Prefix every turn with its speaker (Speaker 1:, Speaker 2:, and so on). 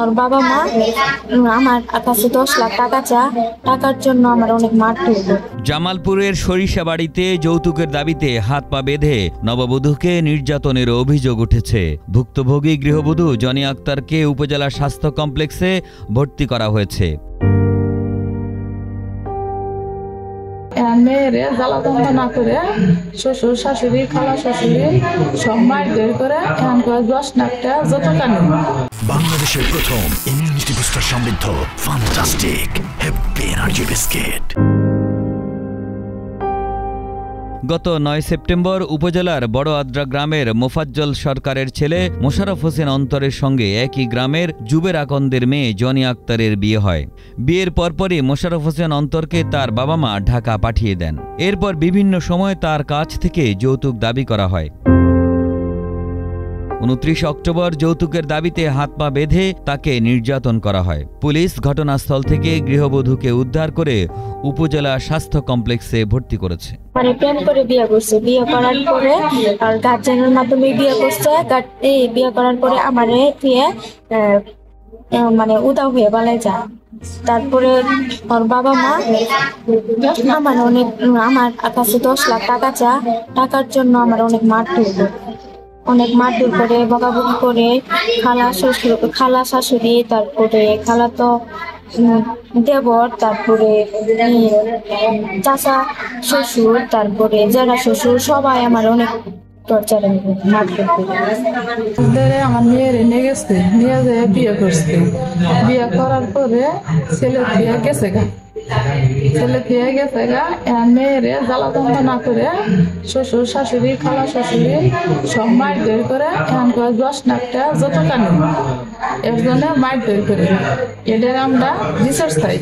Speaker 1: ওর বাবা মা আমার কাছে 10 লাখ টাকা টাকার জন্য আমার অনেক মারধর করে।
Speaker 2: জামালপুরের সরিষাবাড়িতে যৌতুকের দাবিতে হাত পা বেঁধে নববধূকে নির্যাতনের অভিযোগ উঠেছে। ভুক্তভোগী গৃহবধূ জনি আক্তারকে উপজেলা স্বাস্থ্য কমপ্লেক্সে ভর্তি করা হয়েছে।
Speaker 3: মেয়েরে জ্বালাতন না করে শ্বশুর শাশুড়ি খালা শাশুড়ি সব মারধর করে 10 লাখ টাকা যৌতুক আনে।
Speaker 4: বাংলাদেশের প্রথম ইমিউনিটি বুস্টার সমৃদ্ধ ফ্যান্টাস্টিক হ্যাপি এনার্জি বিস্কিট।
Speaker 2: গত 9 সেপ্টেম্বর উপজেলার বড় আদ্রা গ্রামের মোফাজ্জল সরকারের ছেলে মোশাররফ হোসেন অন্তরের সঙ্গে একই গ্রামের জুবের আকন্দের মেয়ে জনি আক্তারের বিয়ে হয়। বিয়ের পরপরই মোশাররফ হোসেন অন্তরকে তার বাবা মা ঢাকা পাঠিয়ে দেন। এরপর বিভিন্ন সময় তার কাছ থেকে যৌতুক দাবি করা হয়। 29 অক্টোবর যৌতুকের দাবিতে হাত পা বেঁধে তাকে নির্যাতন করা হয়। পুলিশ ঘটনাস্থল থেকে গৃহবধূকে উদ্ধার করে উপজেলা স্বাস্থ্য কমপ্লেক্সে ভর্তি করেছে।
Speaker 1: মানে প্রেম করে বিয়ে করছে, বিয়ে করার পরে আর গার্জেনের মাধ্যমে বিয়ে করছে। বিয়ে করার পরে আমারে মানে উদাও হয়ে বলে যায়। তারপরে ওর বাবা মা আমার কাছে 10 লাখ টাকার জন্য আমার অনেক মারধর করে বকাবকি করে খালা শাশুড়ি, তারপরে খালাতো দেবর, তারপরে চাচা শ্বশুর, তারপরে জেঠা শ্বশুর সবাই আমার অনেক টর্চার মারধর করে।
Speaker 3: আমার মেয়েরে নিয়ে গেছে, নিয়ে যেয়ে বিয়ে করছে। বিয়ে করার পরে ছেলে দিয়ে গেছে গা মেয়েরে জ্বালাতন না করে শ্বশুর শাশুড়ি খালা শাশুড়ি সব মারধর করে 10 লাখ টাকা যৌতুক আনে। এর জন্য মারধর করে। এদের আমরা রিসার্চ চাই।